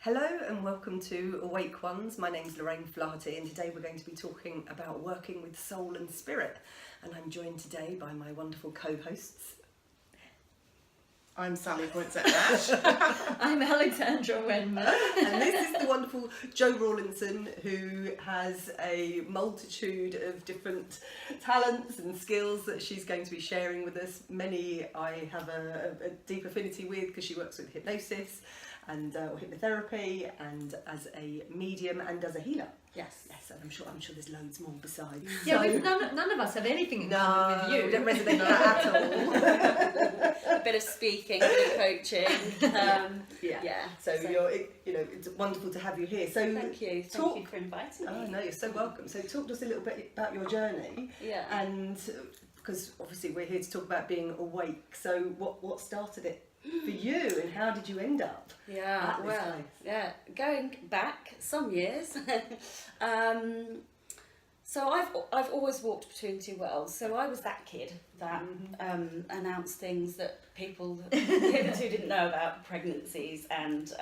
Hello and welcome to Awake Ones. My name's Lorraine Flaherty and today we're going to be talking about working with soul and spirit. And I'm joined today by my wonderful co-hosts. I'm Sally Points at Ash. I'm Alexandra Wenman. And this is the wonderful Jo Rawlinson, who has a multitude of different talents and skills that she's going to be sharing with us. Many I have a deep affinity with because she works with hypnosis and or hypnotherapy and as a medium and as a healer. Yes. Yes, and I'm sure there's loads more besides. Yeah, none of us have anything in common with you. We don't resonate that at all. A bit of speaking, a bit of coaching. Yeah. So it's wonderful to have you here. So thank you for inviting me. Oh no, you're so welcome. So talk to us a little bit about your journey. Yeah. And because obviously we're here to talk about being awake. So what started it for you, and how did you end up? Yeah, at this place? yeah, going back some years. So I've always walked between two worlds. So I was that kid that announced things that people hitherto didn't know about pregnancies, and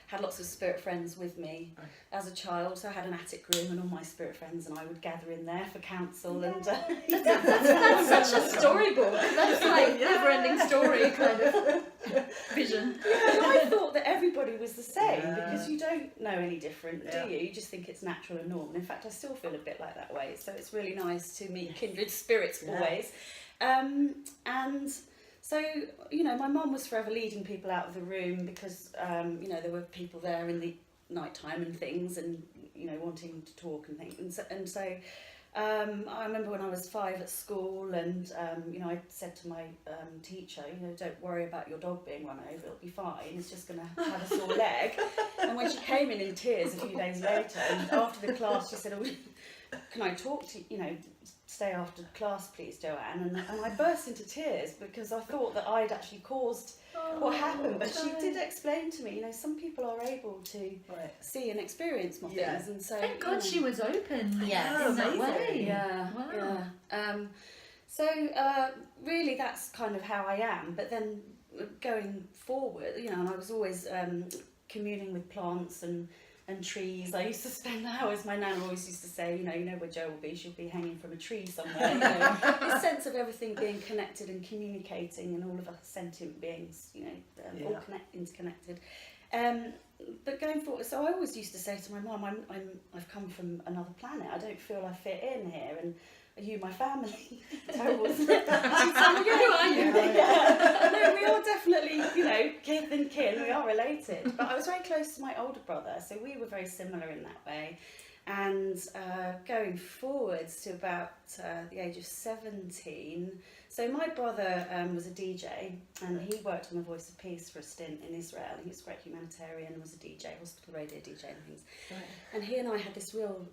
had lots of spirit friends with me as a child. So I had an attic room and all my spirit friends, and I would gather in there for counsel. And that's such a storybook. That's like never-ending story kind of vision. I thought that everybody was the same because you don't know any different, do you? You just think it's natural and normal. In fact, I still feel a bit like that way. So it's really nice to meet kindred spirits always. And so, my mum was forever leading people out of the room because, there were people there in the night time and things and, wanting to talk and things. And so I remember when I was 5 at school and, I said to my teacher, don't worry about your dog being run over, it'll be fine, it's just going to have a sore leg. And when she came in tears a few days later, and after the class she said, can I talk to you, stay after class please, Joanne? And I burst into tears because I thought that I'd actually caused what happened, but she did explain to me, some people are able to see and experience more things, and so thank God she was open in that way. So really that's kind of how I am, but then going forward, and I was always communing with plants and trees. I used to spend hours, my nan always used to say, where Jo will be, she'll be hanging from a tree somewhere. This sense of everything being connected and communicating, and all of us sentient beings, all interconnected. But going forward, so I always used to say to my mum, I've come from another planet, I don't feel I fit in here, and are you my family? Terrible, isn't it? She'd say, who are you? No, we are definitely, kith and kin, we are related. But I was very close to my older brother, so we were very similar in that way. And going forwards to about the age of 17, so my brother was a DJ, and he worked on The Voice of Peace for a stint in Israel. He was a great humanitarian and was a DJ, hospital radio DJ and things. Right. And he and I had this real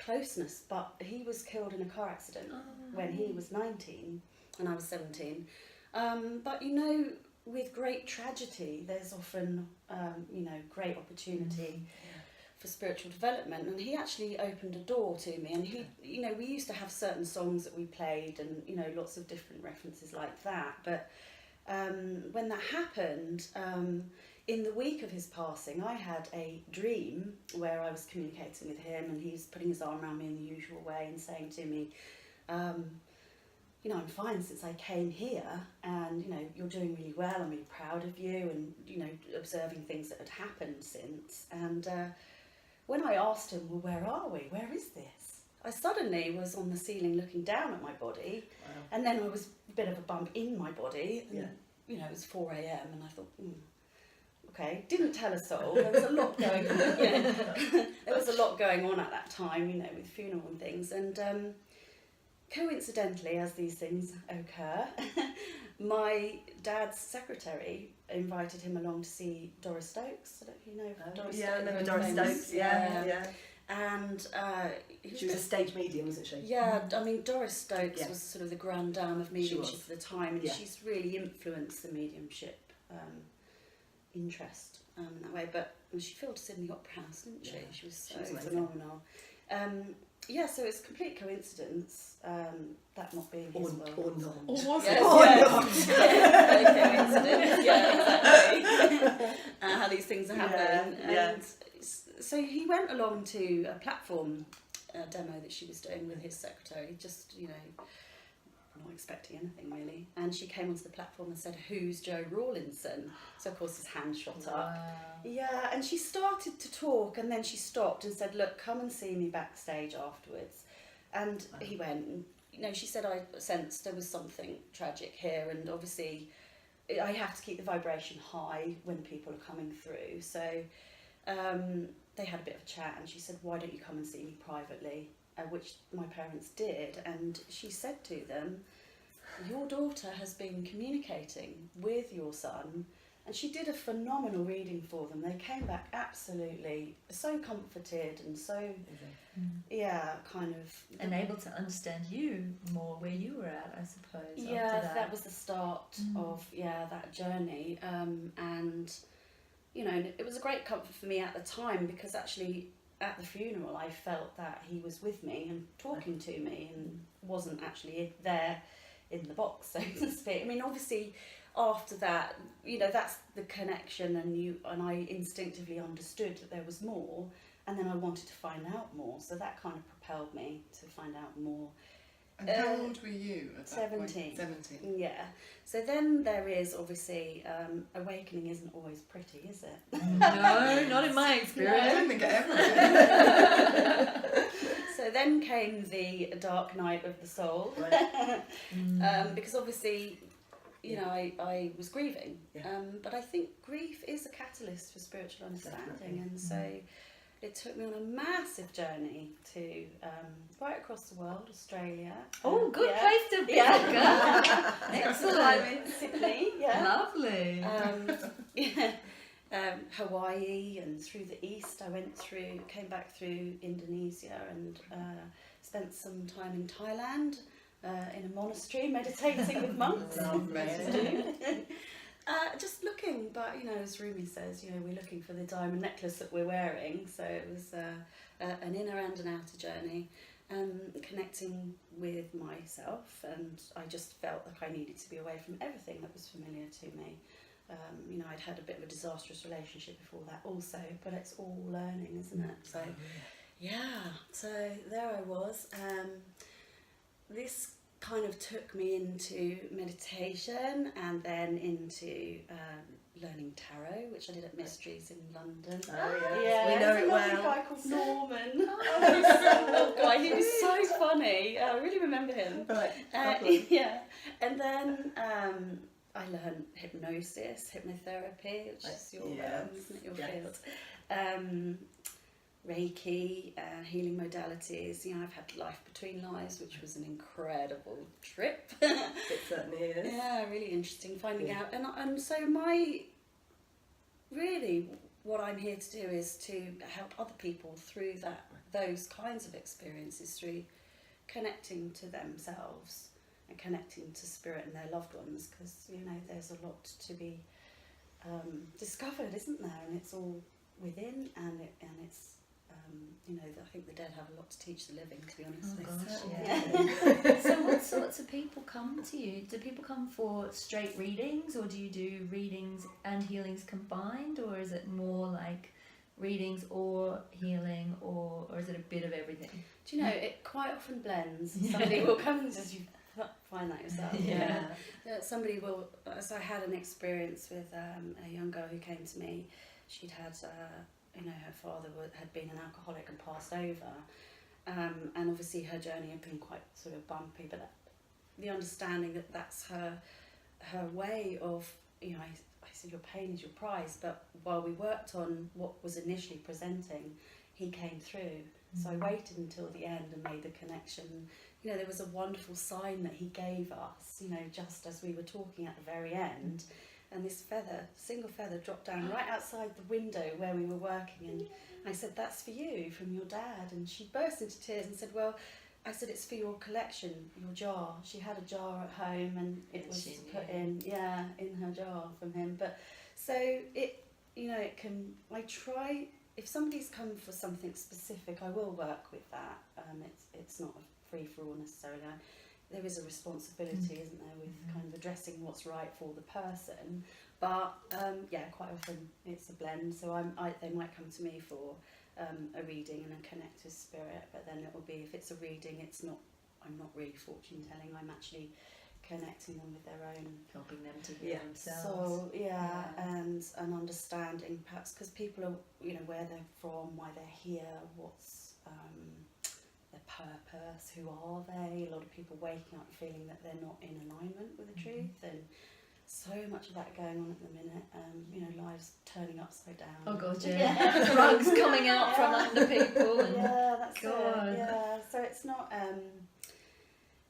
closeness, but he was killed in a car accident when he was 19 and I was 17. But with great tragedy, there's often, great opportunity for spiritual development, and he actually opened a door to me, and he, we used to have certain songs that we played and, lots of different references like that, but when that happened, in the week of his passing, I had a dream where I was communicating with him, and he was putting his arm around me in the usual way and saying to me, I'm fine since I came here, and, you're doing really well, I'm really proud of you, and, observing things that had happened since. And when I asked him, well, where are we? Where is this? I suddenly was on the ceiling looking down at my body, and then I was a bit of a bump in my body, and, it was 4 a.m, and I thought, okay, didn't tell a soul. There was a lot going on. There was a lot going on at that time, with funeral and things, and coincidentally, as these things occur, my dad's secretary invited him along to see Doris Stokes. I don't know if you know Doris Stokes. I know Doris Stokes. Yeah. And she was a stage medium, wasn't she? Yeah, I mean, Doris Stokes was sort of the grande dame of mediumship at the time, and she's really influenced the mediumship interest in that way. But she filled Sydney Opera House, didn't she? She was so phenomenal. yeah, so it's complete coincidence, that not being his world. Or not. Or was Yes, it? yes. Coincidence, yeah, exactly. How these things happen. Yeah. And so he went along to a platform demo that she was doing with his secretary, just, you know, not expecting anything really. And she came onto the platform and said, "Who's Joe Rawlinson?" So of course his hand shot up. Yeah, and she started to talk, and then she stopped and said, "Look, come and see me backstage afterwards." And he went, and, you know, she said, "I sensed there was something tragic here, and obviously I have to keep the vibration high when people are coming through." So they had a bit of a chat, and she said, "Why don't you come and see me privately?" Which my parents did, and she said to them, "Your daughter has been communicating with your son," and she did a phenomenal reading for them. They came back absolutely so comforted and so, yeah, kind of... And able to understand you more where you were at, I suppose. Yeah, after that was the start of, that journey. And, you know, it was a great comfort for me at the time, because actually at the funeral I felt that he was with me and talking to me and wasn't actually there in the box, so to speak. I mean, obviously after that, you know, that's the connection, and I instinctively understood that there was more, and then I wanted to find out more, so that kind of propelled me to find out more. And how old were you at that 17. point? 17. Yeah. So then there is obviously, awakening isn't always pretty, is it? No, not in my I experience. didn't think it ever did. So then came the dark night of the soul, because obviously, you know, I was grieving, but I think grief is a catalyst for spiritual understanding, and so it took me on a massive journey to right across the world, Australia. Oh, good yeah. place to be. Yeah. Excellent. I'm in Sydney, yeah. Lovely. Hawaii, and through the east I came back through Indonesia, and spent some time in Thailand in a monastery meditating with monks. Just looking, but you know, as Rumi says, you know, we're looking for the diamond necklace that we're wearing, so it was an inner and an outer journey, connecting with myself, and I just felt like I needed to be away from everything that was familiar to me. You know, I'd had a bit of a disastrous relationship before that also, but it's all learning, isn't it? So, yeah, so there I was. This kind of took me into meditation, and then into learning tarot, which I did at Mysteries in London. Oh, Yeah, we know there's it a lovely well. guy called Norman. Oh, guy, he was so funny. I really remember him. Right. Yeah, and then I learned hypnosis, hypnotherapy, which is your, isn't it, your field? Reiki, healing modalities. You know, I've had Life Between Lives, which was an incredible trip. It certainly is. Yeah, really interesting finding out. And so what I'm here to do is to help other people through those kinds of experiences, through connecting to themselves and connecting to spirit and their loved ones, because, you know, there's a lot to be discovered, isn't there? And it's all within, and it's you know, I think the dead have a lot to teach the living, to be honest. Oh gosh, yeah. So what sorts of people come to you? Do people come for straight readings, or do you do readings and healings combined, or is it more like readings or healing, or is it a bit of everything? Do you know, it quite often blends. Somebody will come and just, you find that yourself. Yeah. Somebody will, so I had an experience with a young girl who came to me. She'd had you know, her father had been an alcoholic and passed over, and obviously her journey had been quite sort of bumpy, but the understanding that that's her way of, you know, I said, your pain is your prize, but while we worked on what was initially presenting, he came through. So I waited until the end and made the connection. You know, there was a wonderful sign that he gave us, you know, just as we were talking at the very end. And this single feather dropped down right outside the window where we were working, and I said, "That's for you, from your dad." And she burst into tears and said, "Well," I said, "it's for your collection, your jar." She had a jar at home, and it was put in her jar from him. But so it, you know, it can. I try if somebody's come for something specific, I will work with that. It's not a free for all necessarily. There is a responsibility, isn't there, with kind of addressing what's right for the person. But quite often it's a blend. So they might come to me for a reading and a connect with spirit, but then it will be, if it's a reading, I'm not really fortune telling. I'm actually connecting them with their own, helping them to heal themselves. So and understanding, perhaps because people are, where they're from, why they're here, what's their purpose, who are they. A lot of people waking up feeling that they're not in alignment with the truth, and so much of that going on at the minute. Lives turning upside down. Oh god, yeah. Drugs coming out from under people. And that's god. it. Yeah, so it's not.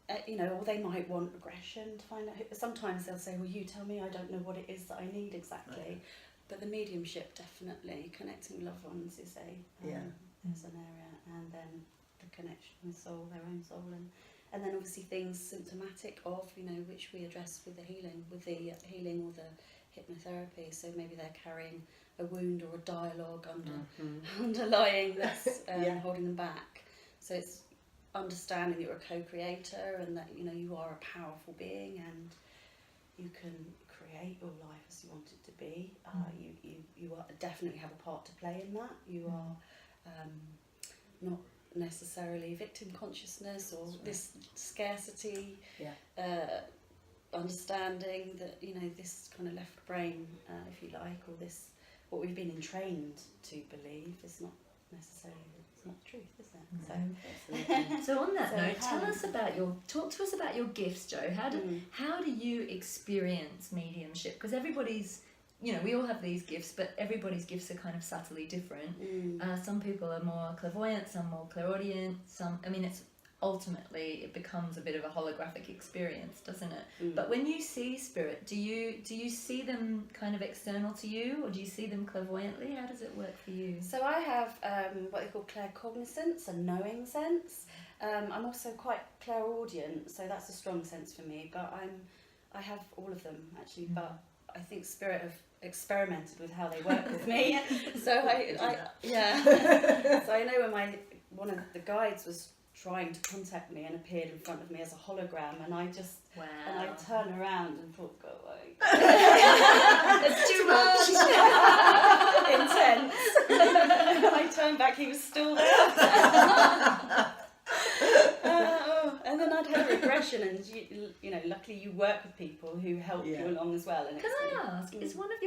Or they might want regression to find out. Sometimes they'll say, "Well, you tell me. I don't know what it is that I need exactly." Right. But the mediumship, definitely connecting with loved ones, is is an area, and then the connection with soul, their own soul, and then obviously things symptomatic of, which we address with the healing or the hypnotherapy. So maybe they're carrying a wound or a dialogue underlying that's holding them back. So it's understanding that you're a co-creator and that you are a powerful being and you can create your life as you want it to be. You definitely have a part to play in that. You are not necessarily victim consciousness or this scarcity, understanding that this kind of left brain, if you like, or this what we've been entrained to believe is not necessarily, it's not the truth, is it? So on that note, talk to us about your gifts, Jo. How do you experience mediumship? Because everybody's, we all have these gifts, but everybody's gifts are kind of subtly different. Some people are more clairvoyant, some more clairaudient, it becomes a bit of a holographic experience, doesn't it? But when you see spirit, do you see them kind of external to you, or do you see them clairvoyantly? How does it work for you? So I have what they call claircognizance, a knowing sense. I'm also quite clairaudient, so that's a strong sense for me. But I have all of them actually. But I think spirit have experimented with how they work with me. So so I know when one of the guides was trying to contact me and appeared in front of me as a hologram, and I just and I turned around and thought, go away. It's too much. Intense. I turned back, he was still there. And then I'd had a regression, and luckily you work with people who help you along as well. And can I ask, does one of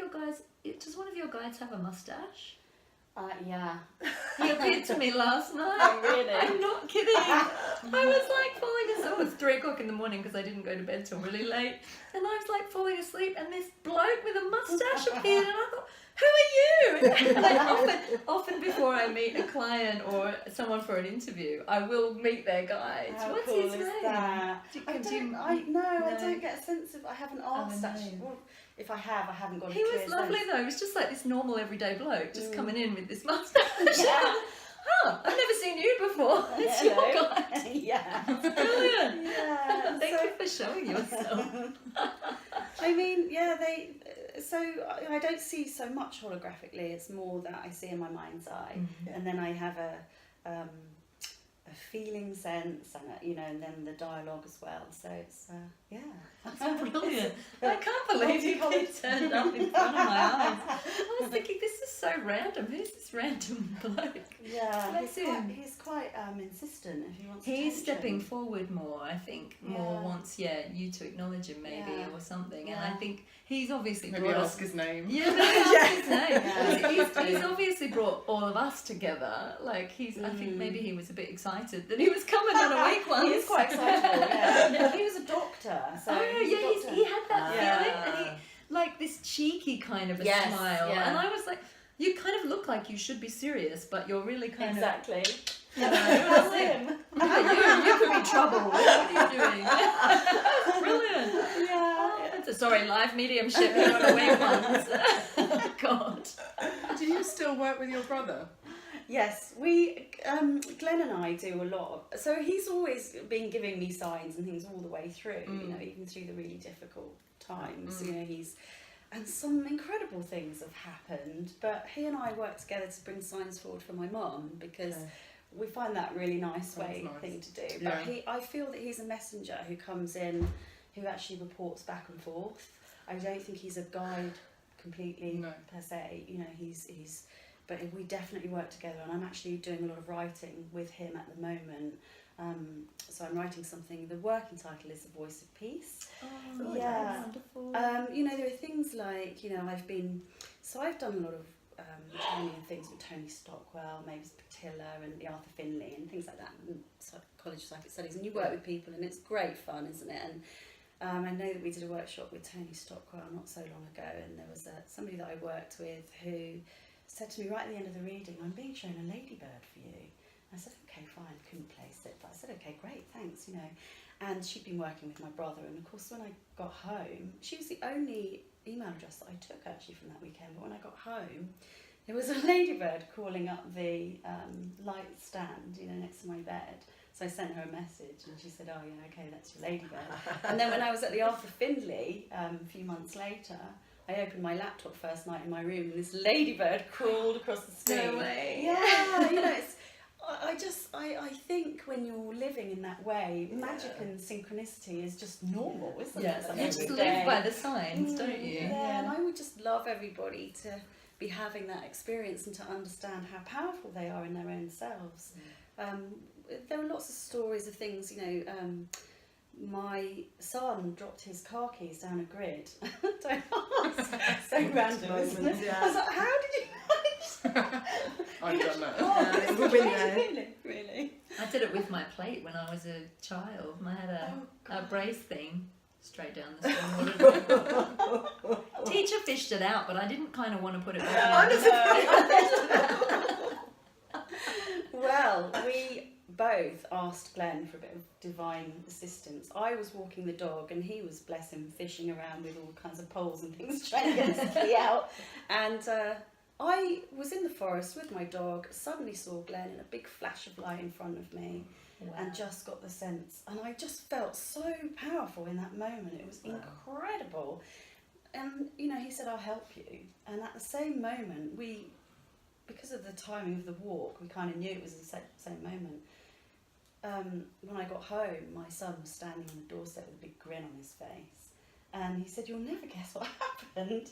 your guides have a mustache? Yeah. He appeared to me last night. Oh, really? I'm not kidding. I was like falling asleep. It was 3 o'clock in the morning because I didn't go to bed till really late. And I was like falling asleep, and this bloke with a mustache appeared, and I thought, who are you? And often before I meet a client or someone for an interview, I will meet their guides. How What's cool his is name? that? I don't get a sense of. I haven't asked no. actually. Well, if I have, I haven't got a He clear was lovely sense. though. He was just like this normal everyday bloke, just coming in with this mustache. Yeah. I've never seen you before. It's your guide. Yeah. Brilliant. Yeah. Thank you for showing yourself. I mean, so I don't see so much holographically. It's more that I see in my mind's eye, and then I have a feeling sense, and and then the dialogue as well. So it's That's brilliant. I can't believe you turned up in front of my eyes. I was thinking, this is so random. Who's this random bloke? Yeah, Bless he's quite insistent if he wants. He's attention. stepping forward more, I think. More wants you to acknowledge him maybe or something. And I think he's obviously maybe brought ask his name. Yeah, maybe ask his name. Yeah. He's obviously brought all of us together. Like I think maybe he was a bit excited that he was coming on a week once. He is quite excitable. Yeah. He was a doctor. So he had that feeling, and he like this cheeky kind of a smile, and I was like, you kind of look like you should be serious, but you're really kind exactly. of that's him. You could be trouble. What are you doing? Brilliant. Yeah. Sorry, live mediumship. You're on a week once. God. Do you still work with your brother? Yes, we Glenn and I do a lot. So he's always been giving me signs and things all the way through. Even through the really difficult times. and some incredible things have happened. But he and I work together to bring signs forward for my mum, because we find that really nice thing to do. But I feel that he's a messenger who comes in, who actually reports back and forth. I don't think he's a guide completely per se. You know, he's. But we definitely work together, and I'm actually doing a lot of writing with him at the moment. So I'm writing something. The working title is The Voice of Peace. Oh, yeah, wonderful. you know, there are things like, you know, I've done a lot of training and things with Tony Stockwell, Mavis Patilla, and the Arthur Finley, and things like that, and College of Psychic Studies. And you work with people, and it's great fun, isn't it? And I know that we did a workshop with Tony Stockwell not so long ago, and there was somebody that I worked with who said to me right at the end of the reading, "I'm being shown a ladybird for you." I said, "Okay, fine," couldn't place it, but I said, "Okay, great, thanks," you know. And she'd been working with my brother, and of course when I got home, she was the only email address that I took actually from that weekend, but when I got home, there was a ladybird crawling up the light stand, you know, next to my bed. So I sent her a message, and she said, "Oh yeah, okay, that's your ladybird." And then when I was at the Arthur Findlay a few months later, I opened my laptop first night in my room, and this ladybird crawled across the screen. No way. Yeah, you know, it's. I think when you're living in that way, magic and synchronicity is just normal, isn't it? Yes, Like you just every live day. by the signs, don't you? Yeah, and I would just love everybody to be having that experience and to understand how powerful they are in their own selves. There are lots of stories of things, you know. My son dropped his car keys down a grid. Don't ask. So random, isn't it? I was like, "How did you manage that?" I've done that. Yeah, we've been there. Really? I did it with my plate when I was a child. I had a brace thing straight down the stormwater. Teacher fished it out, but I didn't kind of want to put it back in. Well, we both asked Glenn for a bit of divine assistance. I was walking the dog, and he was, bless him, fishing around with all kinds of poles and things trying to get his key out. And I was in the forest with my dog, suddenly saw Glenn in a big flash of light in front of me. Wow. And just got the sense, and I just felt so powerful in that moment. It was incredible. And you know, he said, "I'll help you." And at the same moment, because of the timing of the walk, we kind of knew it was the same moment. When I got home, my son was standing on the doorstep with a big grin on his face, and he said, "You'll never guess what happened."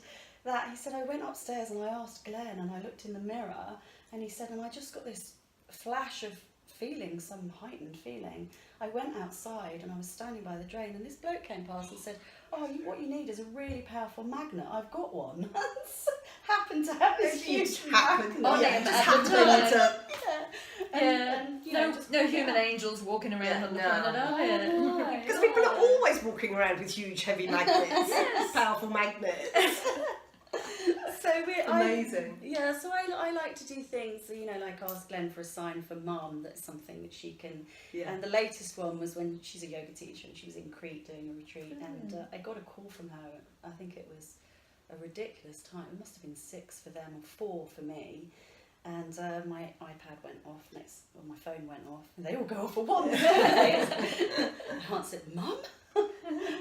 He said, "I went upstairs and I asked Glenn, and I looked in the mirror, and he said, and I just got this flash of feeling, some heightened feeling. I went outside and I was standing by the drain, and this bloke came past and said, 'Oh, what you need is a really powerful magnet. I've got one.'" Happened to have this huge magnet. Oh, Yeah, yeah, just happened happened to. And, you know, just no human angels walking around on the planet, are there? Because people are always walking around with huge heavy magnets, powerful magnets. So Amazing. So I like to do things, you know, like ask Glenn for a sign for Mum, that's something that she can. Yeah. And the latest one was when she's a yoga teacher, and she was in Crete doing a retreat, and I got a call from her. I think it was a ridiculous time. It must have been 6 for them or 4 for me. And my iPad went off my phone went off, and they all go off at once. I answered, "Mum?" You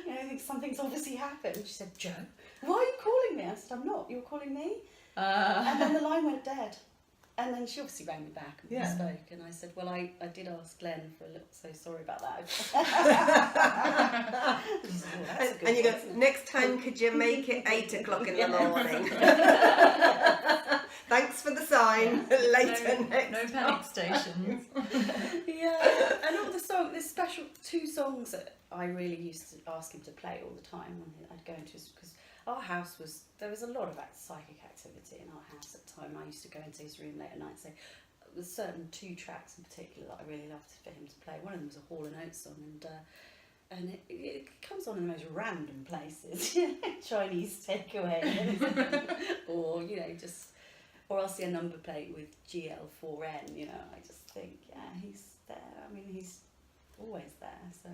know, I think something's obviously happened. She said, "Joe, why are you calling me?" I said, "I'm not. You're calling me." And then the line went dead. And then she obviously rang me back and we spoke. And I said, "Well, I did ask Glenn for a little, so sorry about that." And you go, "Next time, could you make it 8 o'clock in the morning?" Thanks for the sign. Later next No panic stations. Yeah, and all there's special 2 songs that I really used to ask him to play all the time when I'd go into his, because our house there was a lot of psychic activity in our house at the time. I used to go into his room late at night, so there's certain 2 tracks in particular that I really loved for him to play. One of them was a Hall & Oates song, and it comes on in the most random places, Chinese takeaway, or you know, or I'll see a number plate with GL4N. You know, I just think, yeah, he's there. I mean, he's always there. So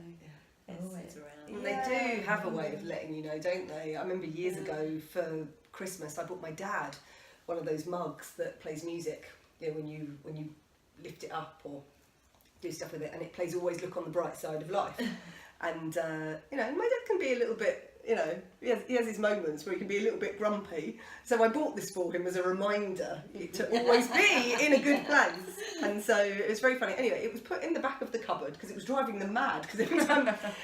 Always around. They do have a way of letting you know, don't they? I remember years ago for Christmas, I bought my dad one of those mugs that plays music. You know, when you lift it up or do stuff with it, and it plays "Always Look on the Bright Side of Life." And you know, my dad can be a little bit you know, he has his moments where he can be a little bit grumpy. So I bought this for him as a reminder to always be in a good place. And so it was very funny. Anyway, it was put in the back of the cupboard because it was driving them mad. Because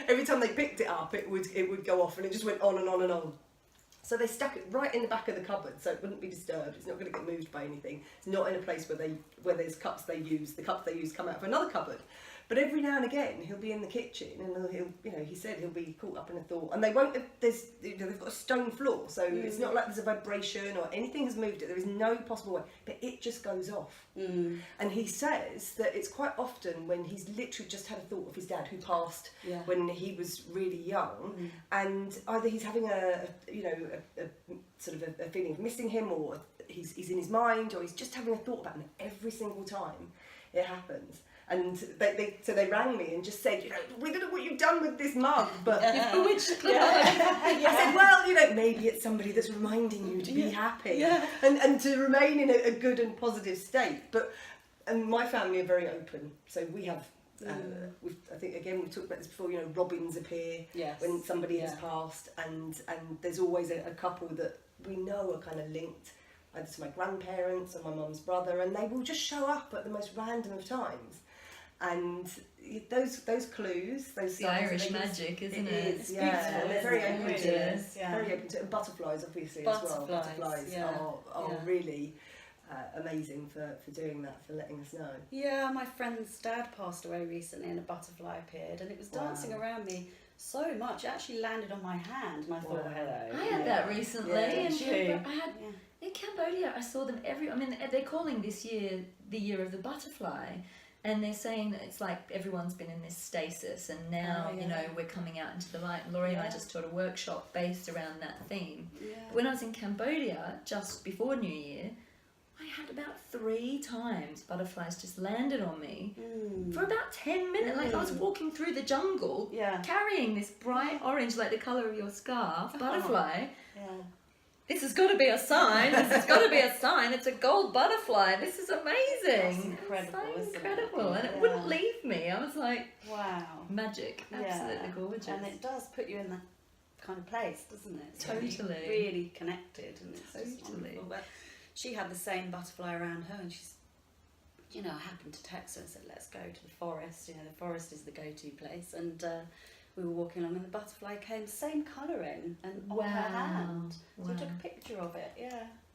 every time they picked it up, it would go off, and it just went on and on and on. So they stuck it right in the back of the cupboard so it wouldn't be disturbed. It's not going to get moved by anything. It's not in a place where there's cups they use. The cups they use come out of another cupboard. But every now and again, he'll be in the kitchen and he said he'll be caught up in a thought. And they won't, they've got a stone floor, so it's not like there's a vibration or anything has moved it. There is no possible way, but it just goes off. And he says that it's quite often when he's literally just had a thought of his dad who passed when he was really young, and either he's having a sort of a feeling of missing him, or he's in his mind, or he's just having a thought about him every single time it happens. And they rang me and just said, we don't know what you've done with this mug, but you've bewitched them. I said, well, maybe it's somebody that's reminding you to be happy and to remain in a good and positive state. And my family are very open, so we have. I think again we've talked about this before. Robins appear when somebody has passed, and there's always a couple that we know are kind of linked, either to my grandparents or my mum's brother, and they will just show up at the most random of times. And those clues, those the Irish magic, isn't it? It is, yeah. They're very open to it. Very open to it. And butterflies, obviously, as well. Butterflies are really amazing for doing that, for letting us know. Yeah, my friend's dad passed away recently, and a butterfly appeared, and it was dancing around me so much. It actually landed on my hand, and I thought, hello. I had that recently, in Cambodia. I saw them they're calling this year the year of the butterfly. And they're saying that it's like everyone's been in this stasis, and now we're coming out into the light. And Lorraine and I just taught a workshop based around that theme. But when I was in Cambodia just before New Year, I had about 3 times butterflies just landed on me for about 10 minutes. Like I was walking through the jungle, carrying this bright orange, like the colour of your scarf, butterfly. This has got to be a sign. It's a gold butterfly. This is amazing. That's incredible. It's so incredible. And it wouldn't leave me. I was like, wow. Magic. Absolutely gorgeous. And it does put you in that kind of place, doesn't it? It's totally. Really connected. And it's just wonderful. But she had the same butterfly around her, and she's, I happened to text her and said, let's go to the forest. The forest is the go-to place. And we were walking along, and the butterfly came, same colouring, and on her hand. So we took a picture of it.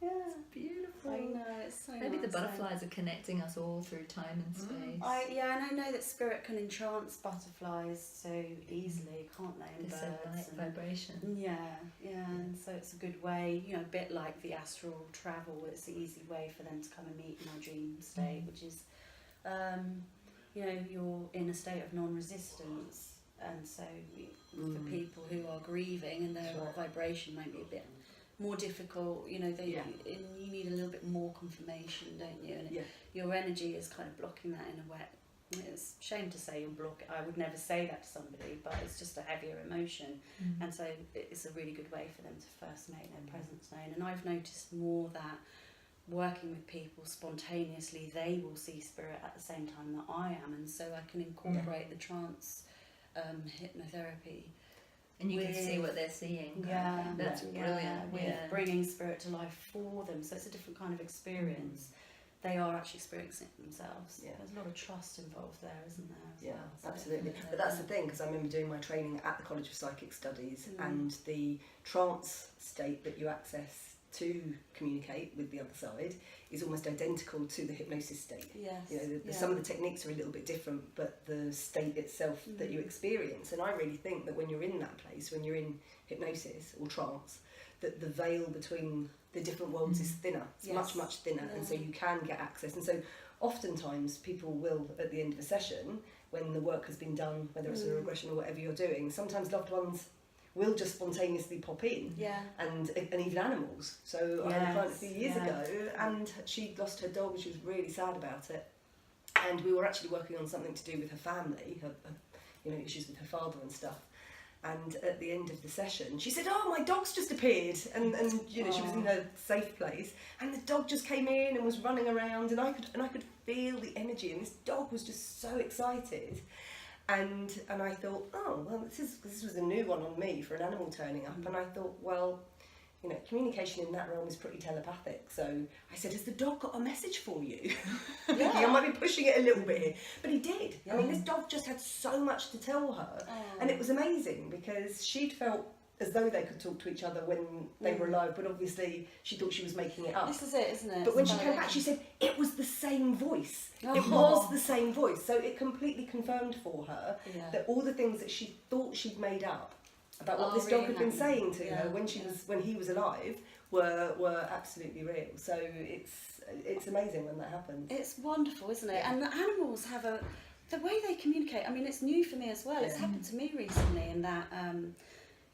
It's beautiful. I know, it's so Maybe nice. the butterflies are connecting us all through time and space. And I know that spirit can enchant butterflies so easily, can't they? And it's birds. a light vibration. And so it's a good way, a bit like the astral travel. It's an easy way for them to come and meet in our dream state, which is, you're in a state of non-resistance. And so for people who are grieving and their vibration might be a bit more difficult, you need a little bit more confirmation, don't you? And your energy is kind of blocking that in a way. It's a shame to say you'll block it. I would never say that to somebody, but it's just a heavier emotion. And so it's a really good way for them to first make their presence known. And I've noticed more that working with people spontaneously, they will see spirit at the same time that I am, and so I can incorporate the trance hypnotherapy, and you can see what they're seeing. That's brilliant. With bringing spirit to life for them, so it's a different kind of experience. They are actually experiencing it themselves. There's a lot of trust involved there, isn't there? Absolutely. But that's the thing, because I remember doing my training at the College of Psychic Studies, and the trance state that you access to communicate with the other side is almost identical to the hypnosis state. Some of the techniques are a little bit different, but the state itself that you experience. And I really think that when you're in that place, when you're in hypnosis or trance, that the veil between the different worlds is thinner. It's much thinner, and so you can get access. And so oftentimes people will, at the end of a session, when the work has been done, whether it's a regression or whatever you're doing, sometimes loved ones will just spontaneously pop in, and even animals. So I had a client a few years ago, and she'd lost her dog, and she was really sad about it. And we were actually working on something to do with her family, her issues with her father and stuff. And at the end of the session, she said, "Oh, my dog's just appeared," and she was in her safe place, and the dog just came in and was running around, and I could feel the energy, and this dog was just so excited. And I thought, oh, well, this was a new one on me for an animal turning up. And I thought, well, you know, communication in that realm is pretty telepathic. So I said, has the dog got a message for you? Yeah. I might be pushing it a little bit here. But he did. Yeah. I mean, this dog just had so much to tell her. Oh. And it was amazing because she'd felt as though they could talk to each other when they were alive, but obviously she thought she was making it up. This is it, isn't it? But when she came back, she said it was the same voice. It Oh. was the same voice. So it completely confirmed for her Yeah. that all the things that she thought she'd made up about what Oh, this dog really had been happened. saying to her Yeah, when he was alive were absolutely real. So it's amazing when that happens. It's wonderful, isn't it? And the animals have the way they communicate. I mean, it's new for me as well. It's Yeah. happened to me recently in that,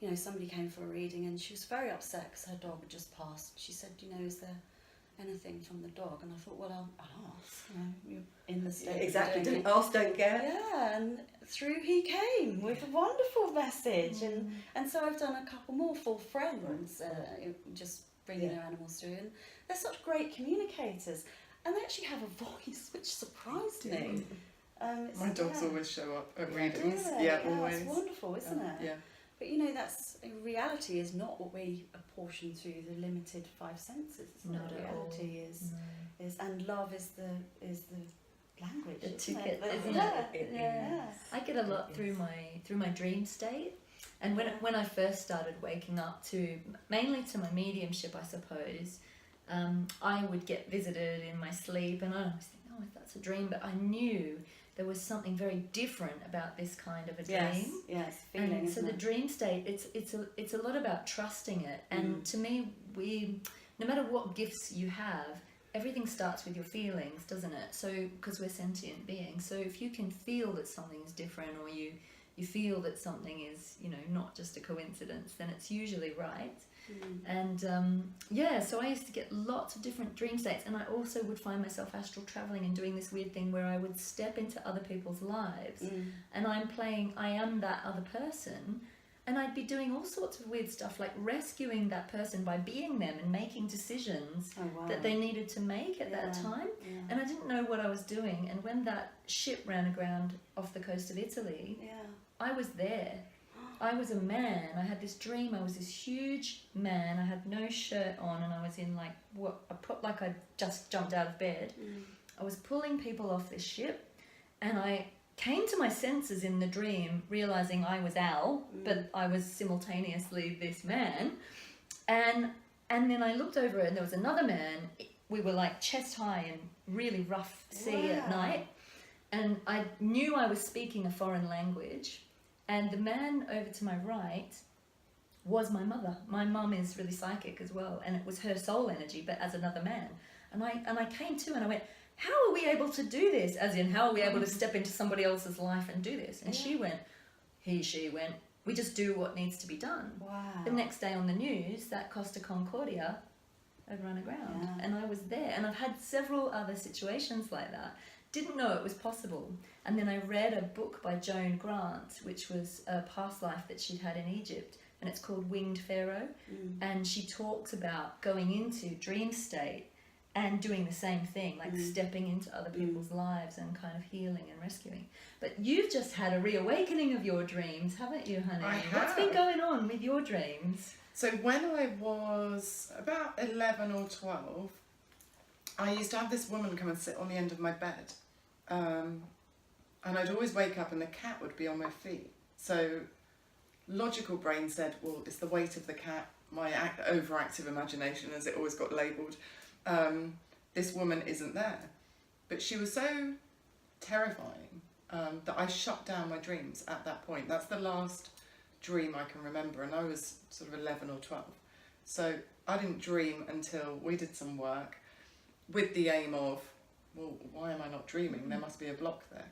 you know, somebody came for a reading and she was very upset because her dog had just passed. She said, you know, is there anything from the dog? And I thought, well, I'll ask. You know, you're in the state. of Exactly. doing Don't it. ask, don't get. Yeah, and through he came with a wonderful message, and so I've done a couple more for friends, just bringing Yeah. their animals through, and they're such great communicators, and they actually have a voice which surprised me. My dogs yeah. always show up at Do readings. they? Yeah, It's always. wonderful, isn't it? Yeah. But you know, that's reality is not what we apportion through the limited five senses. Isn't Not it? at all. Reality is and love is the language. The isn't ticket, it? isn't Yeah. it? Yeah. I get a lot through my dream state, and when I first started waking up to mainly to my mediumship, I suppose, I would get visited in my sleep, and I always think, oh, that's a dream, but I knew there was something very different about this kind of a dream. Yes, feeling. And so isn't the it? dream state, it's a lot about trusting it. And to me, no matter what gifts you have, everything starts with your feelings, doesn't it? So because we're sentient beings, so if you can feel that something is different, or you feel that something is, you know, not just a coincidence, then it's usually right. And so I used to get lots of different dream states, and I also would find myself astral traveling and doing this weird thing where I would step into other people's lives, and I am that other person, and I'd be doing all sorts of weird stuff, like rescuing that person by being them and making decisions Oh, wow. that they needed to make at that Yeah, time. yeah. And I didn't know what I was doing, and when that ship ran aground off the coast of Italy, Yeah. I was there. I was a man. I had this dream. I was this huge man. I had no shirt on, and I was in I just jumped out of bed. I was pulling people off this ship, and I came to my senses in the dream, realizing I was Al, but I was simultaneously this man. And then I looked over, and there was another man. We were like chest high in really rough sea at Wow. night, and I knew I was speaking a foreign language. And the man over to my right was my mother. My mum is really psychic as well, and it was her soul energy, but as another man. And I came to, and I went, how are we able to do this? As in, how are we able to step into somebody else's life and do this? And she went, she went, we just do what needs to be done. Wow. The next day on the news, that Costa Concordia had run aground, Yeah. and I was there. And I've had several other situations like that. Didn't know it was possible. And then I read a book by Joan Grant, which was a past life that she'd had in Egypt, and it's called Winged Pharaoh. And she talks about going into dream state and doing the same thing, like stepping into other people's lives and kind of healing and rescuing. But you've just had a reawakening of your dreams, haven't you, honey? I What's been have. going on with your dreams? So when I was about 11 or 12, I used to have this woman come and sit on the end of my bed. And I'd always wake up and the cat would be on my feet. So logical brain said, well, it's the weight of the cat, my overactive imagination, as it always got labelled. This woman isn't there. But she was so terrifying that I shut down my dreams at that point. That's the last dream I can remember, and I was sort of 11 or 12. So I didn't dream until we did some work with the aim of, well, why am I not dreaming? There must be a block there.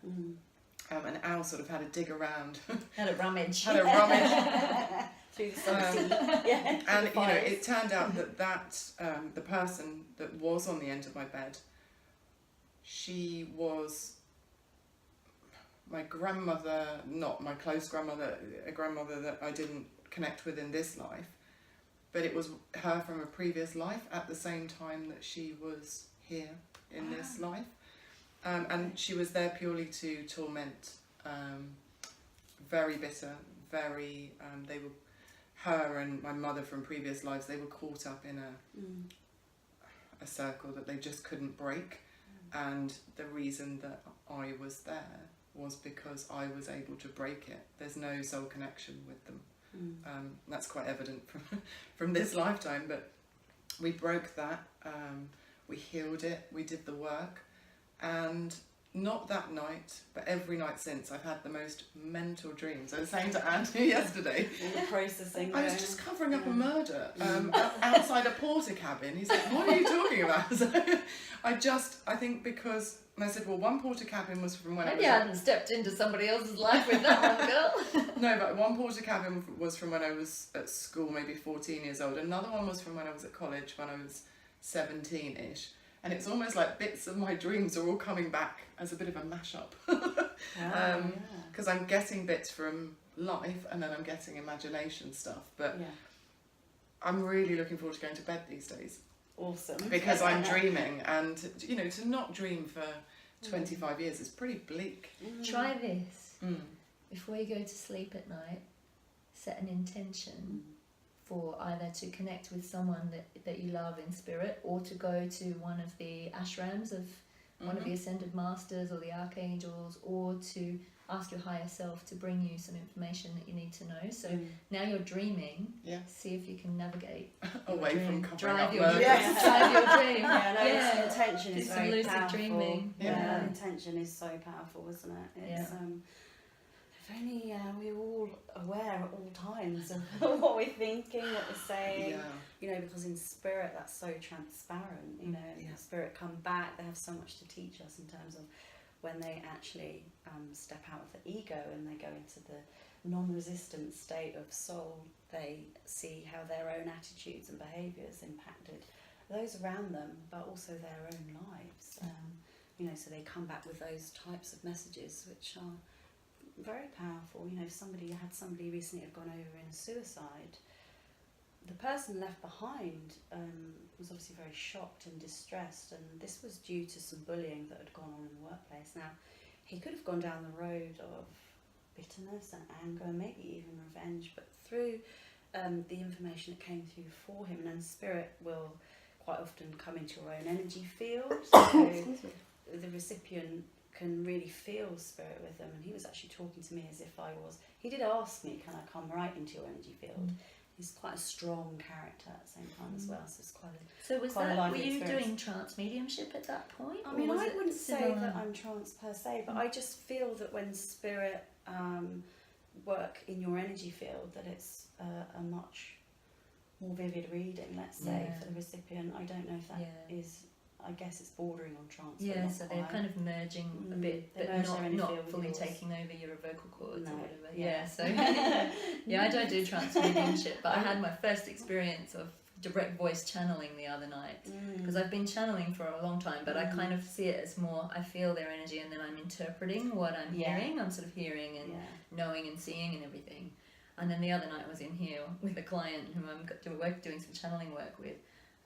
And Al sort of had a dig around, Had a rummage. had a rummage. Through the subsea. Yeah. And you know, it turned out that the person that was on the end of my bed, she was my grandmother, not my close grandmother, a grandmother that I didn't connect with in this life, but it was her from a previous life at the same time that she was here in this life. And she was there purely to torment very bitter, very, they were, her and my mother from previous lives, they were caught up in a circle that they just couldn't break. And the reason that I was there was because I was able to break it. There's no soul connection with them. That's quite evident from this lifetime, but we broke that, we healed it, we did the work, and not that night, but every night since, I've had the most mental dreams. I was saying to Andrew yesterday, processing. I was just covering up a murder outside a porter cabin. He's like, what are you talking about? So I think because, and I said, well, one porter cabin was from when I was... Maybe I hadn't stepped into somebody else's life with that one, girl. No, but one porter cabin was from when I was at school, maybe 14 years old. Another one was from when I was at college, when I was 17-ish. And it's almost like bits of my dreams are all coming back as a bit of a mashup. Because I'm getting bits from life and then I'm getting imagination stuff. But I'm really looking forward to going to bed these days. Awesome. Because I'm dreaming, and you know, to not dream for 25 years is pretty bleak. Try this. Before you go to sleep at night, set an intention for either to connect with someone that you love in spirit, or to go to one of the ashrams of one of the ascended masters or the archangels, or to ask your higher self to bring you some information that you need to know. So now you're dreaming, see if you can navigate away dream. from covering up Drive your murder. drive your dream. Intention Do is some very lucid powerful. dreaming. Yeah, intention is so powerful, isn't it? It's, if only we're all aware at all times of what we're thinking, what we're saying. You know, because in spirit that's so transparent. You know, spirit come back. They have so much to teach us in terms of when they actually step out of the ego and they go into the non-resistant state of soul. They see how their own attitudes and behaviours impacted those around them, but also their own lives. You know, so they come back with those types of messages, which are very powerful. You know, I had somebody recently had gone over in a suicide. The person left behind was obviously very shocked and distressed, and this was due to some bullying that had gone on in the workplace. Now, he could have gone down the road of bitterness and anger, maybe even revenge, but through the information that came through for him, and then spirit will quite often come into your own energy field. So the recipient can really feel spirit with them, and he was actually talking to me as if I was. He did ask me, "Can I come right into your energy field?" He's quite a strong character at the same time as well, so it's quite a. So was quite a that? lively Were you experience. doing trance mediumship at that point? I or mean, was I it wouldn't say similar? that I'm trance per se, but I just feel that when spirit work in your energy field, that it's a much more vivid reading. Let's say for the recipient. I don't know if that is. I guess it's bordering on trance. Yeah, but so not they're quite. kind of merging a bit, They but merge their energy not field with fully yours. taking over your vocal cords No. or whatever. Yeah. So I don't do trance mediumship, but I had my first experience of direct voice channeling the other night, because I've been channeling for a long time, but I kind of see it as more, I feel their energy and then I'm interpreting what I'm hearing. I'm sort of hearing and knowing and seeing and everything. And then the other night I was in here with a client who I'm doing some channeling work with.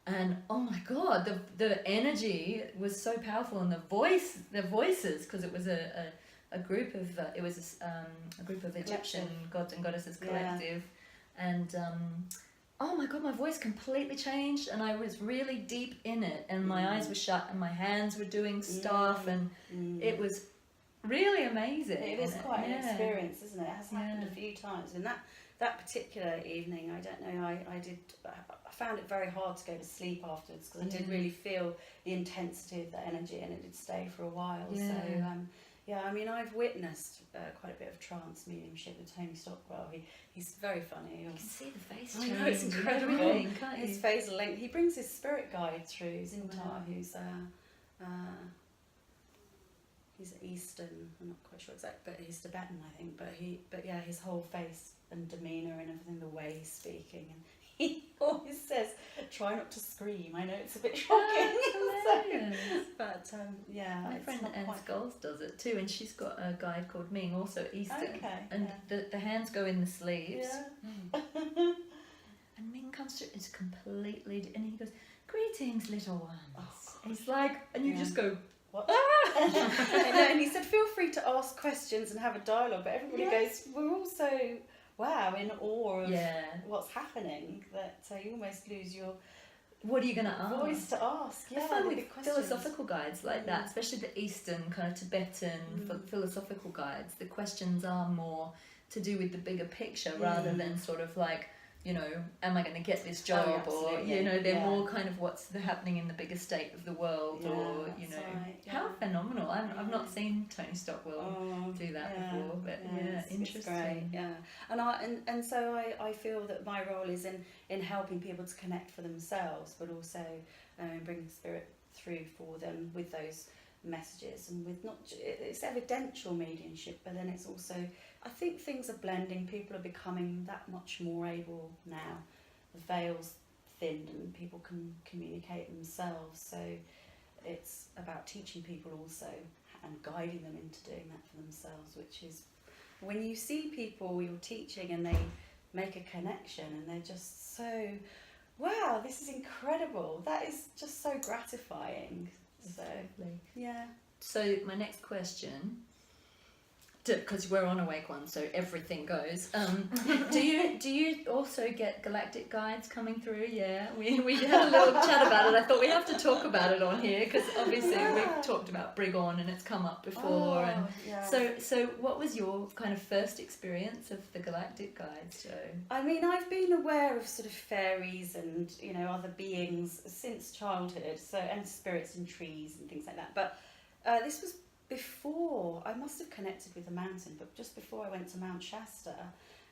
And oh my god, the energy was so powerful, and the voices, because it was a group of a group of Egyptian gods and goddesses collective, and oh my god, my voice completely changed, and I was really deep in it, and my eyes were shut, and my hands were doing stuff, and it was really amazing. It is quite an experience, isn't it? It has happened a few times. And that particular evening, I don't know, I found it very hard to go to sleep afterwards, because I did really feel the intensity of the energy, and it did stay for a while. So I mean, I've witnessed quite a bit of trance mediumship with Tony Stockwell. He's very funny. You can see the face I change. know, it's incredible. Can't His you? face length. He brings his spirit guide through. Zintar, who's he's Eastern. I'm not quite sure exact, but he's Tibetan, I think. But yeah, his whole face and demeanour and everything, the way he's speaking, and he always says, "Try not to scream." I know it's a bit shocking, but My friend Anne Scholes does it too, and she's got a guide called Ming, also Eastern, and the hands go in the sleeves. And Ming comes through, it's completely, and he goes, "Greetings, little ones." He's like, and you just go, what? And he said, feel free to ask questions and have a dialogue, but everybody goes, we're all so, wow, in awe of what's happening, that you almost lose your what are you going to ask? voice to ask. I find with philosophical guides like that, especially the Eastern kind of Tibetan philosophical guides, the questions are more to do with the bigger picture rather than sort of like, you know, am I going to get this job, or you know, they're more kind of what's happening in the bigger state of the world, or you know, how phenomenal. I've not seen Tony Stockwell do that before, but interesting. It's great, and so I feel that my role is in helping people to connect for themselves, but also bringing spirit through for them with those messages, and with it's evidential mediumship, but then it's also, I think things are blending. People are becoming that much more able now. The veil's thinned and people can communicate themselves, so it's about teaching people also and guiding them into doing that for themselves, which is when you see people you're teaching and they make a connection and they're just so, wow, this is incredible, that is just so gratifying. So So my next question, because we're on Awake One, so everything goes. Do you also get galactic guides coming through? Yeah, we had a little chat about it. I thought we have to talk about it on here because obviously we've talked about Brigon and it's come up before. So what was your kind of first experience of the galactic guides, Jo? I mean, I've been aware of sort of fairies and, you know, other beings since childhood, so, and spirits and trees and things like that. But this was before, I must have connected with the mountain, but just before I went to Mount Shasta,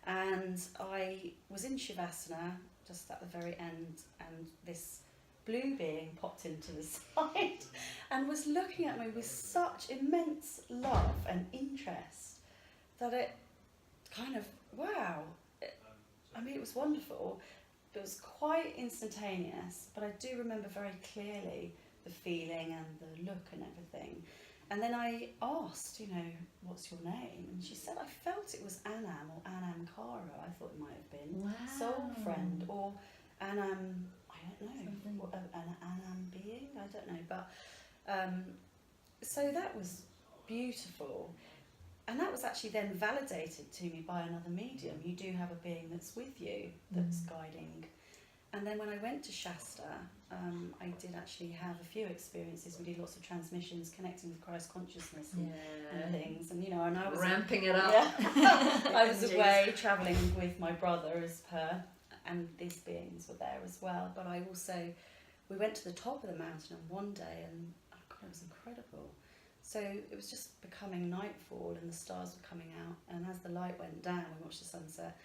and I was in Shavasana just at the very end, and this blue being popped into the side and was looking at me with such immense love and interest that it kind of, wow, I mean, it was wonderful. It was quite instantaneous, but I do remember very clearly the feeling and the look and everything. And then I asked, you know, what's your name? And she said, I felt it was Anam or Anam Kara. I thought it might have been soul friend, or Anam, I don't know, an Anam being, I don't know. But so that was beautiful. And that was actually then validated to me by another medium. You do have a being that's with you, that's guiding. And then when I went to Shasta, I did actually have a few experiences. We did lots of transmissions, connecting with Christ consciousness and things. And, you know, and I was ramping it up. I was away travelling with my brother as per, and these beings were there as well. But I also, we went to the top of the mountain on one day, and oh God, it was incredible. So it was just becoming nightfall, and the stars were coming out. And as the light went down, we watched the sunset.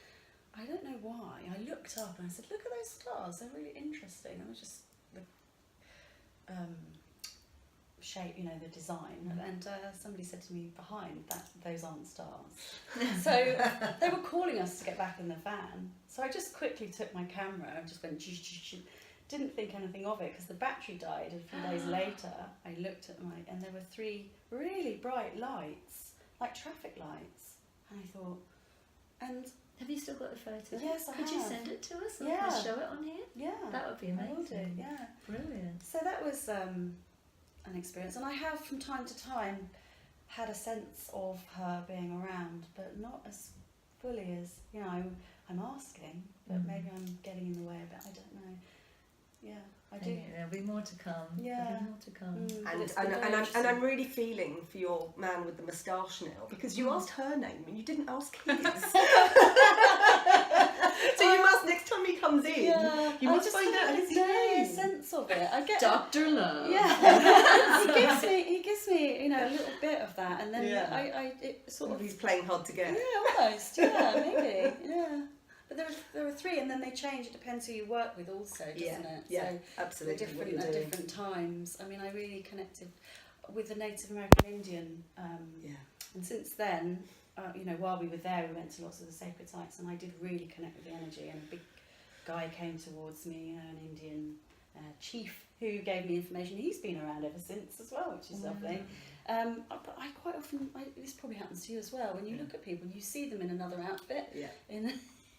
I don't know why. I looked up and I said, "Look at those stars. They're really interesting." And it was just the shape, you know, the design. And somebody said to me behind that those aren't stars. So they were calling us to get back in the van. So I just quickly took my camera and just went. Didn't think anything of it because the battery died a few days later. I looked at and there were 3 really bright lights, like traffic lights. And I thought, and. Have you still got the photo? Yes, I have. Could you send it to us? Or Yeah. show it on here? Yeah. That would be amazing. I will do, yeah. Brilliant. So that was an experience. And I have from time to time had a sense of her being around, but not as fully as, you know, I'm asking, but maybe I'm getting in the way a bit. I don't know. Yeah, I do. There'll be more to come. Yeah. There'll be more to come. And I'm really feeling for your man with the moustache now, because you asked her name and you didn't ask his. So you must, next time he comes in, you must find out his name. Sense of it. I get Dr. Love. Yeah. he gives me, you know, a little bit of that, and then it sort of. He's playing hard to get. Yeah, almost. Yeah, maybe. Yeah. But there were 3, and then they change. It depends who you work with, also, doesn't it? Yeah, so absolutely. At different times. I mean, I really connected with the Native American Indian. And since then, you know, while we were there, we went to lots of the sacred sites, and I did really connect with the energy. And a big guy came towards me, an Indian chief, who gave me information. He's been around ever since as well, which is lovely. But I quite often, this probably happens to you as well, when you look at people and you see them in another outfit,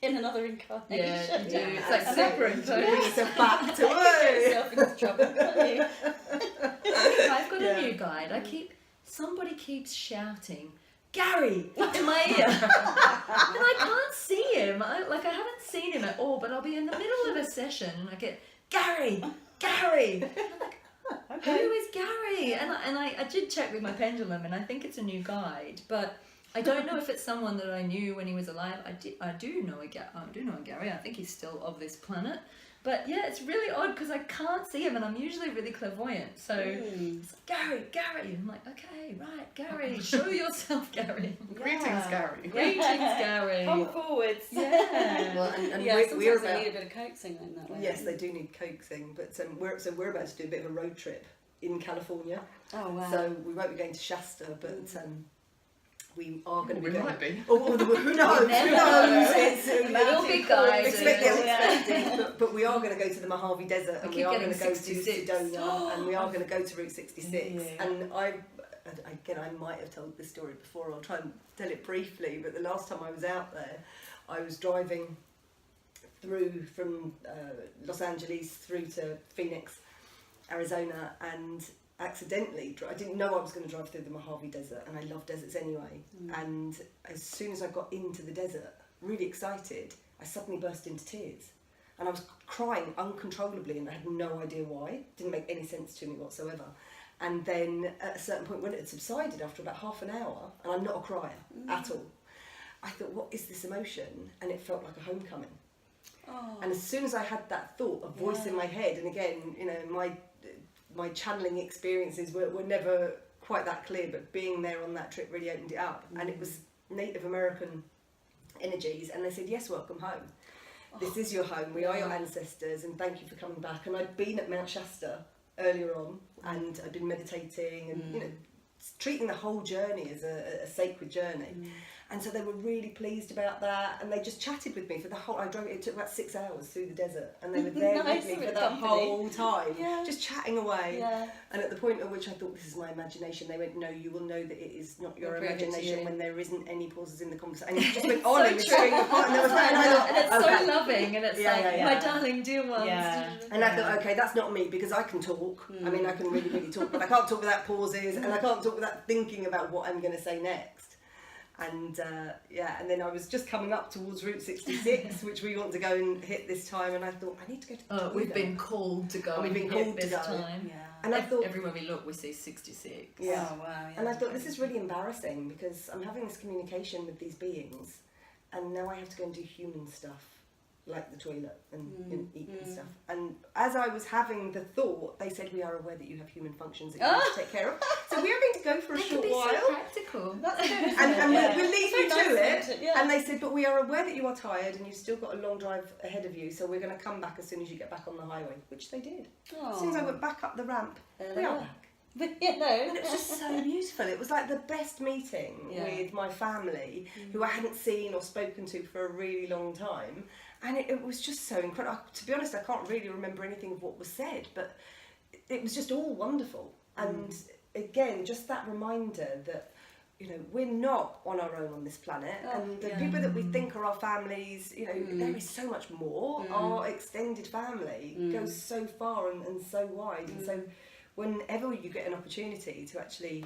in another incarnation. Yeah, you do. It's like separate. Bring yourself back to get yourself into trouble, can't you? I've got a new guide. Somebody keeps shouting, "Gary!" in my ear. And I can't see him. I haven't seen him at all, but I'll be in the middle of a session and I get, "Gary! Gary!" And I'm like, who is Gary? And I did check with my pendulum, and I think it's a new guide, but I don't know if it's someone that I knew when he was alive. I do know a Gary. I think he's still of this planet. But yeah, it's really odd because I can't see him, and I'm usually really clairvoyant. So it's like, Gary. I'm like, okay, right, Gary, show yourself, Gary. Greetings, Gary. Greetings, Gary. Come forwards. Yeah. Well, and yeah, we're sometimes about, they need a bit of coaxing in that way. yes, they do need coaxing, but we're about to do a bit of a road trip in California. Oh wow. So we won't be going to Shasta, but we are going to be We going. might be. Who knows? Who knows? We'll be guided. Expect the unexpected. But we are going to go to the Mojave Desert, and we are going to go to 66. Sedona, and we are going to go to Route 66. Yeah. And I might have told this story before. I'll try and tell it briefly. But the last time I was out there, I was driving through from Los Angeles through to Phoenix, Arizona, and accidentally, I didn't know I was going to drive through the Mojave Desert, and I love deserts anyway. And as soon as I got into the desert, really excited, I suddenly burst into tears. And I was crying uncontrollably, and I had no idea why. Didn't make any sense to me whatsoever. And then at a certain point, when it had subsided after about half an hour, and I'm not a crier at all, I thought, what is this emotion? And it felt like a homecoming. Oh. And as soon as I had that thought, a voice in my head, and again, my channeling experiences were never quite that clear, but being there on that trip really opened it up. And it was Native American energies, and they said, yes, welcome home. This is your home, we are your ancestors, and thank you for coming back. And I'd been at Mount Shasta earlier on, and I'd been meditating and treating the whole journey as a sacred journey. And so they were really pleased about that, and they just chatted with me for the whole. It took about 6 hours through the desert, and they were there Nice, with me a for bit the of company. whole time, just chatting away. Yeah. And at the point at which I thought, this is my imagination, they went, no, you will know that it is not your Bring it to imagination you. when there isn't any pauses in the conversation. And it just went on and was string apart, and there was And it's okay. so loving, and it's my darling dear ones. Yeah. And I thought, okay, that's not me, because I can talk. I mean, I can really, really talk, but I can't talk without pauses, and I can't talk without thinking about what I'm going to say next. And and then I was just coming up towards Route 66, which we want to go and hit this time, and I thought, I need to go to the toilet. We've been called to go. We've been and called hit to this go. time. Yeah. And I thought, Everywhere we look, we see 66. yeah. Oh wow. Yeah, And I thought, this is really embarrassing, because I'm having this communication with these beings, and now I have to go and do human stuff, like the toilet and eat and stuff. And as I was having the thought, they said, we are aware that you have human functions that you need to take care of. So we are going to go for a That can short be while. so practical. And we'll leave you So to nice, it. yeah. And they said, but we are aware that you are tired and you've still got a long drive ahead of you, so we're going to come back as soon as you get back on the highway, which they did. As soon as I went back up the ramp, we are back. But And it was just so beautiful. It was like the best meeting with my family, who I hadn't seen or spoken to for a really long time. And it was just so incredible. To be honest, I can't really remember anything of what was said, but it was just all wonderful. And again, just that reminder that, we're not on our own on this planet, and the people that we think are our families, there is so much more. Our extended family goes so far and so wide, and so whenever you get an opportunity to actually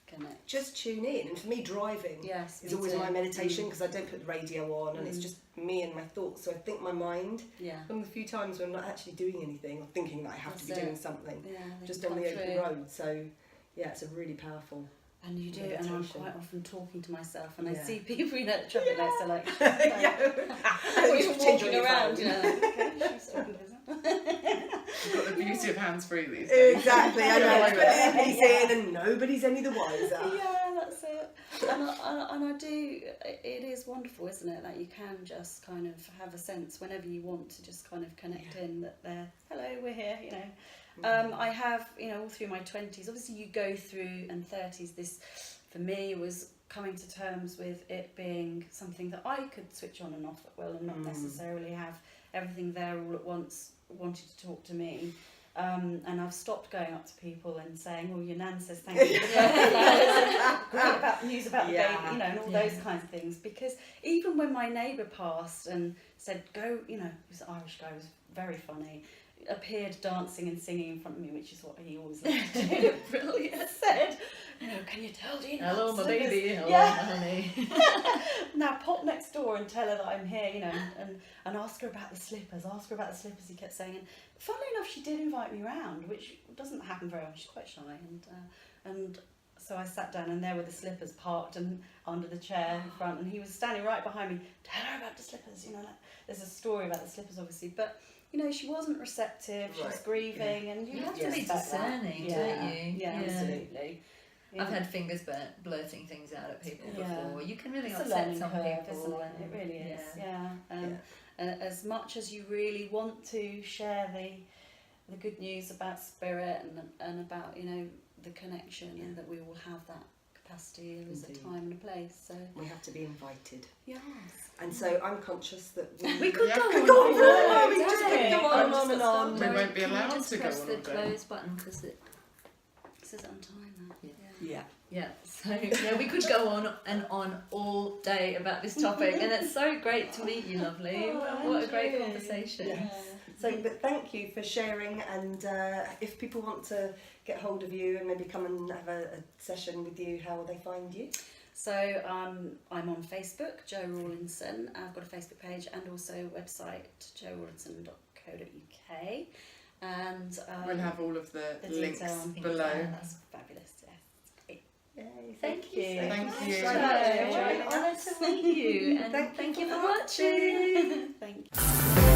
connect. just tune in, and for me, driving is me always too. my meditation, because I don't put the radio on, and it's just me and my thoughts. So I think my mind. Yeah. One of the few times when I'm not actually doing anything or thinking that I have to be That's it. doing something, Yeah, they just come on the open through. road. So yeah, it's a really powerful. And you do, and I'm meditation. quite often talking to myself, and I Yeah. see people, at the traffic lights are like, Yeah. or You even change walking on your around, phone. like, okay, she's talking to herself. You've got the beauty of hands-free these days. Exactly, I know. I put Yeah. the earpiece in, and nobody's any the wiser. Yeah, that's it. And I do, it is wonderful, isn't it, that you can just kind of have a sense whenever you want to just kind of connect in that they're, hello, we're here, I have, all through my 20s, obviously you go through, and 30s, this, for me, was coming to terms with it being something that I could switch on and off at will, and not necessarily have everything there all at once wanting to talk to me. And I've stopped going up to people and saying, "Oh, your nan says thank you." Great about news about the baby, and all those kinds of things. Because even when my neighbour passed and said, "Go," he was an Irish guy, he was very funny. appeared dancing and singing in front of me, which is what he always liked to do. Brilliant. Said, you know, can you tell Gina? Hello, my baby. Hello, Yeah. my honey. Now pop next door and tell her that I'm here, you know, and ask her about the slippers. Ask her about the slippers. He kept saying, and funnily enough, she did invite me round, which doesn't happen very often. She's quite shy, and so I sat down, and there were the slippers parked and under the chair in front, and he was standing right behind me. Tell her about the slippers, you know. Like, there's a story about the slippers, obviously, but you know, she wasn't receptive. She was grieving, and you have to be respect that. discerning, Yeah. don't you? Yeah, absolutely. Yeah. I've had fingers burnt blurting things out at people Yeah. before. You can really It's a upset learning some curve, people. isn't it? It really is. Yeah. As much as you really want to share the good news about spirit and about, you know, the connection, and that we will have that capacity. There is a time and a place. So We have to be invited. yes. And so I'm conscious that We could Yeah. go Could on. go on all forever. We day. just could go on and on and on. We Derek, won't be can you allowed just to go press on the all day. close button because it. It says untie that. Yeah. Yeah, so yeah, we could go on and on all day about this topic, and it's so great to meet you, lovely. Oh, What a great Andrew. conversation. Yeah. So, but thank you for sharing, and if people want to get hold of you and maybe come and have a session with you, how will they find you? So I'm on Facebook, Jo Rawlinson. I've got a Facebook page and also a website, jorawlinson.co.uk. And We'll have all of the links detail on things below. there. That's fabulous. Yes. Great. Yay, Thank you. Thank so you. much. Thank you. What an honour to meet you, and Thank you thank you for for watching. Thank you.